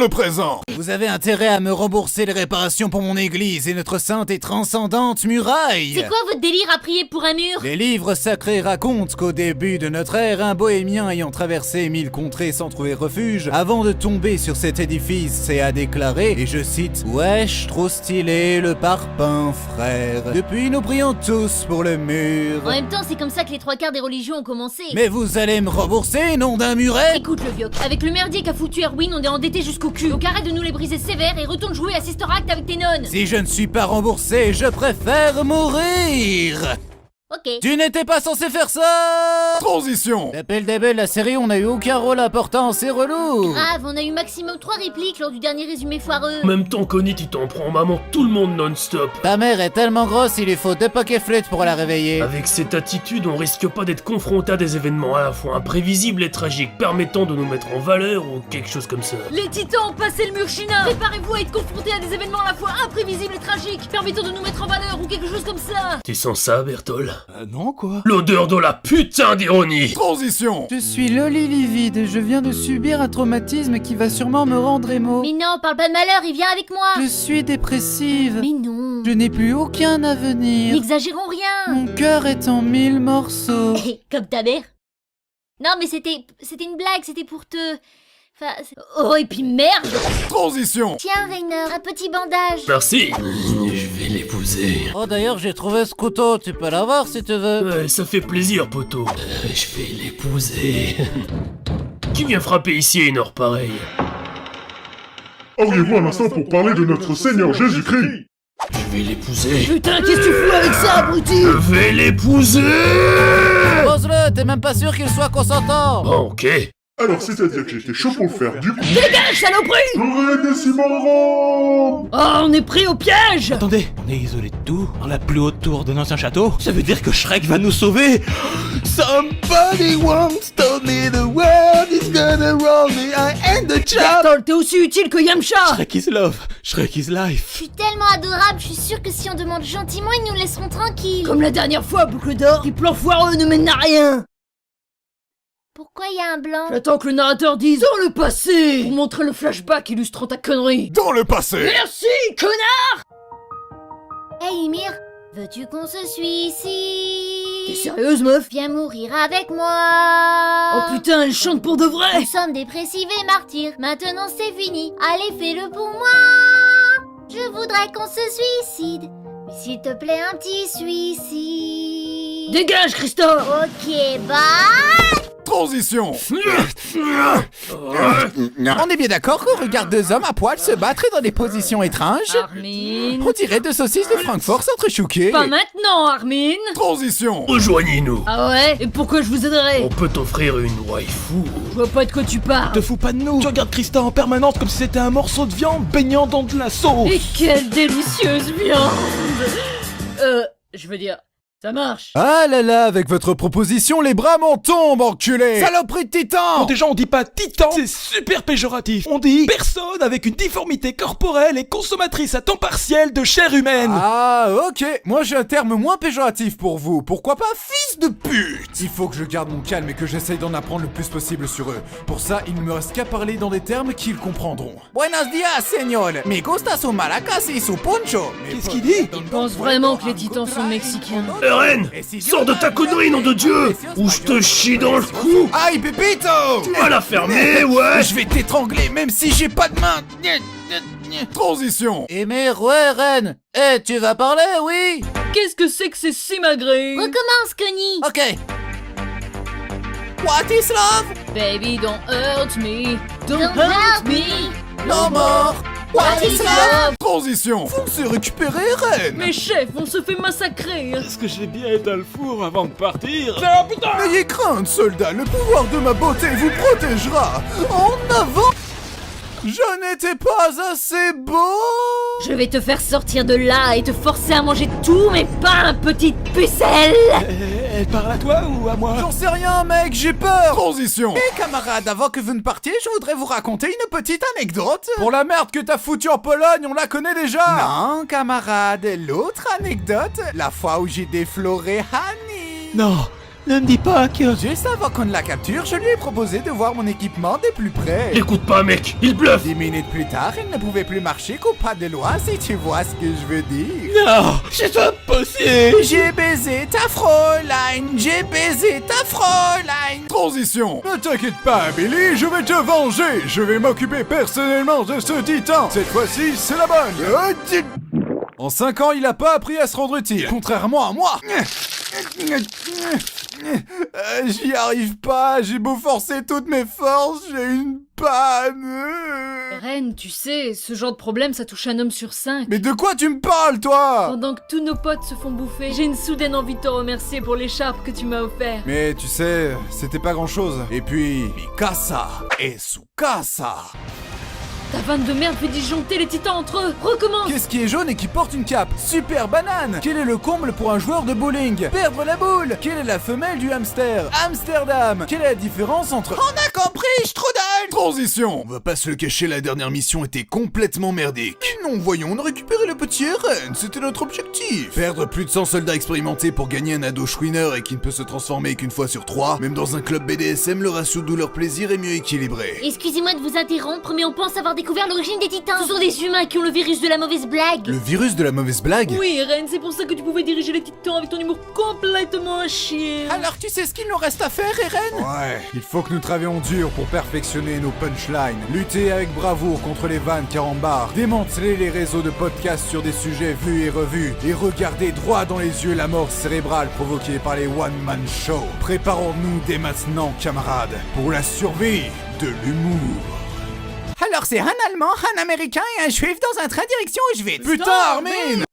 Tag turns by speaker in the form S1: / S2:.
S1: le présent.
S2: Vous avez intérêt à me rembourser les réparations pour mon église et notre sainte et transcendante muraille.
S3: C'est quoi votre délire à prier pour un mur?
S2: Les livres sacrés racontent qu'au début de notre ère, un bohémien ayant traversé 1000 contrées sans trouver refuge, avant de tomber sur cet édifice, s'est à déclarer, et je cite, « Wesh, trop stylé le parpaing, frère. Depuis, nous prions tous pour le mur. »
S3: En même temps, c'est comme ça que les trois quarts des religions ont commencé.
S2: Mais vous allez me rembourser, nom d'un muret?
S3: Écoute le vioc, avec le merdier qu'a foutu Erwin, on est endetté jusqu'au cul. Donc arrête de nous les briser sévères et retourne jouer à Sister Act avec tes nonnes.
S2: Si je ne suis pas remboursé, je préfère mourir.
S3: Ok.
S2: Tu n'étais pas censé faire ça!
S1: Transition.
S2: D'appel d'Abel, la série, on a eu aucun rôle important, c'est relou!
S3: Grave, on a eu maximum 3 répliques lors du dernier résumé foireux.
S4: En même temps, Connie, tu t'en prends maman tout le monde non-stop.
S2: Ta mère est tellement grosse, il lui faut 2 paquets flûtes pour la réveiller.
S4: Avec cette attitude, on risque pas d'être confronté à des événements à la fois imprévisibles et tragiques, permettant de nous mettre en valeur ou quelque chose comme ça.
S3: Les titans ont passé le mur chinois. Préparez-vous à être confrontés à des événements à la fois imprévisibles et tragiques, permettant de nous mettre en valeur ou quelque chose comme ça.
S4: Tu sens ça, Bertol?
S2: Non, quoi?
S4: L'odeur de la putain d'ironie.
S1: Transition.
S2: Je suis Loli livide et je viens de subir un traumatisme qui va sûrement me rendre émo.
S3: Mais non, parle pas de malheur, il vient avec moi.
S2: Je suis dépressive.
S3: Mais non.
S2: Je n'ai plus aucun avenir.
S3: N'exagérons rien.
S2: Mon cœur est en 1000 morceaux.
S3: Comme ta mère. Non mais c'était une blague, c'était pour te... Enfin... Oh et puis merde.
S1: Transition.
S3: Tiens Rainer, un petit bandage.
S4: Merci. Je vais l'épouser.
S2: Oh d'ailleurs, j'ai trouvé ce couteau, tu peux l'avoir si tu veux.
S4: Ouais, ça fait plaisir, poteau. Je vais l'épouser. Qui vient frapper ici à une heure pareille?
S5: Auriez-vous un instant pour parler de notre Seigneur Jésus-Christ?
S4: Je vais l'épouser.
S3: Putain, qu'est-ce que tu fous avec ça, abruti?
S4: Je vais l'épouser.
S2: Pose-le, t'es même pas sûr qu'il soit consentant.
S4: Bon, ok.
S5: Alors c'est-à-dire que j'étais chaud pour le faire, du coup...
S3: Dégage, saloperie!
S5: J'aurais aidé Simon.
S3: Oh, on est pris au piège!
S6: Attendez, on est isolé de tout, dans la plus haute tour d'un ancien château. Ça veut dire que Shrek va nous sauver. Somebody once told me the world is gonna roll me, I ain't the child.
S3: Bertol, t'es aussi utile que Yamcha!
S6: Shrek is love, Shrek is
S3: Je
S6: life.
S3: suis tellement adorable, je suis sûre que si on demande gentiment, ils nous laisseront tranquilles. Comme la dernière fois, boucle d'or, tes plans foireux ne mènent à rien. Pourquoi il y a un blanc? J'attends que le narrateur dise dans le passé pour montrer le flashback illustrant ta connerie.
S1: Dans le passé.
S3: Merci, connard! Hey Ymir, veux-tu qu'on se suicide? T'es sérieuse, meuf? Viens mourir avec moi. Oh putain, elle chante pour de vrai. Nous sommes dépressifs et martyrs, maintenant c'est fini. Allez, fais-le pour moi. Je voudrais qu'on se suicide, mais s'il te plaît, un petit suicide. Dégage, Christophe! Ok, bye!
S1: Transition.
S2: On est bien d'accord qu'on regarde 2 hommes à poil se battre dans des positions étranges?
S3: Armin...
S2: On dirait 2 saucisses de Francfort s'entrechoquer.
S3: Pas maintenant, Armin!
S1: Transition.
S4: Rejoignez-nous.
S3: Ah ouais? Et pourquoi je vous aiderais?
S4: On peut t'offrir une waifu.
S3: Je vois pas de quoi tu parles.
S6: Te fous pas de nous. Tu regardes Krista en permanence comme si c'était un morceau de viande baignant dans de la sauce.
S3: Et quelle délicieuse viande! Je veux dire, ça marche.
S1: Ah là là, avec votre proposition, les bras m'en tombent, enculé.
S2: Saloperie de titan!
S6: Bon, déjà, on dit pas titan, c'est super péjoratif. On dit personne avec une difformité corporelle et consommatrice à temps partiel de chair humaine.
S1: Ah, ok. Moi, j'ai un terme moins péjoratif pour vous. Pourquoi pas fils de pute? Il faut que je garde mon calme et que j'essaye d'en apprendre le plus possible sur eux. Pour ça, il ne me reste qu'à parler dans des termes qu'ils comprendront.
S2: Buenos días, señor. Me gusta su maracas y su poncho.
S6: Qu'est-ce qu'il dit?
S3: Je pense vraiment que les titans sont mexicains.
S4: Eren, sors de ta connerie, nom de Dieu, ou je te chie dans le cou.
S1: Aïe, Pépito!
S4: Tu vas la fermer, ouais.
S2: Je vais t'étrangler même si j'ai pas de main.
S1: Transition.
S2: Mais ouais, Ren. Eh, tu vas parler, oui?
S3: Qu'est-ce que c'est que ces simagrées? Recommence, Connie!
S2: Ok. What is love?
S3: Baby, don't hurt me. Don't hurt me.
S2: No more. What is love?
S1: Transition.
S2: On s'est récupéré, Ren.
S3: Mais chef, on se fait massacrer.
S6: Est-ce que j'ai bien été dans le four avant de partir?
S1: N'ayez crainte, soldat. Le pouvoir de ma beauté vous protégera. En avant. Je n'étais pas assez beau.
S3: Je vais te faire sortir de là et te forcer à manger tous mes pains, petite pucelle.
S6: Elle parle à toi ou à moi?
S1: J'en sais rien, mec, j'ai peur. Transition.
S2: Eh, camarades, avant que vous ne partiez, je voudrais vous raconter une petite anecdote.
S1: Pour la merde que t'as foutue en Pologne, on la connaît déjà.
S2: Non, camarade, l'autre anecdote, la fois où j'ai défloré Honey.
S6: Non, Ne me dis pas que...
S1: Juste avant qu'on la capture, je lui ai proposé de voir mon équipement de plus près.
S4: L'écoute pas, mec, il bluffe.
S1: 10 minutes plus tard, il ne pouvait plus marcher qu'au pas de loi, si tu vois ce que je veux dire.
S6: Non, c'est pas possible.
S1: J'ai baisé ta Fräulein, j'ai baisé ta Fräulein. Transition. Ne t'inquiète pas, Billy, je vais te venger. Je vais m'occuper personnellement de ce titan. Cette fois-ci, c'est la bonne. En 5 ans, il a pas appris à se rendre utile, contrairement à moi. J'y arrive pas, j'ai beau forcer toutes mes forces, j'ai une panne.
S7: Ren, tu sais, ce genre de problème, ça touche un homme sur 5.
S1: Mais de quoi tu me parles, toi?
S7: Pendant que tous nos potes se font bouffer, j'ai une soudaine envie de te remercier pour l'écharpe que tu m'as offert.
S1: Mais tu sais, c'était pas grand-chose. Et puis, Mikasa et Tsukasa.
S7: Ta vanne de merde fait disjoncter les titans entre eux. Recommence.
S1: Qu'est-ce qui est jaune et qui porte une cape? Super banane. Quel est le comble pour un joueur de bowling? Perdre la boule. Quelle est la femelle du hamster? Amsterdam. Quelle est la différence entre... On a compris, Strudel. Transition. On va pas se le cacher, la dernière mission était complètement merdique. Non, voyons, on a récupéré le petit Eren, c'était notre objectif. Perdre plus de 100 soldats expérimentés pour gagner un ado chouineur et qui ne peut se transformer qu'une fois sur 3. Même dans un club BDSM, le ratio douleur-plaisir est mieux équilibré.
S3: Excusez-moi de vous interrompre, mais on pense avoir découvert l'origine des titans. Ce sont des humains qui ont le virus de la mauvaise blague.
S1: Le virus de la mauvaise blague?
S7: Oui, Ren, c'est pour ça que tu pouvais diriger les titans avec ton humour complètement à chier.
S1: Alors tu sais ce qu'il nous reste à faire, Eren? Ouais, il faut que nous travaillions dur pour perfectionner nos punchlines, lutter avec bravoure contre les vannes carambars, démanteler les réseaux de podcasts sur des sujets vus et revus, et regarder droit dans les yeux la mort cérébrale provoquée par les one-man shows. Préparons-nous dès maintenant, camarades, pour la survie de l'humour. Alors c'est un Allemand, un Américain et un Juif dans un train direction Auschwitz. Putain, Armin!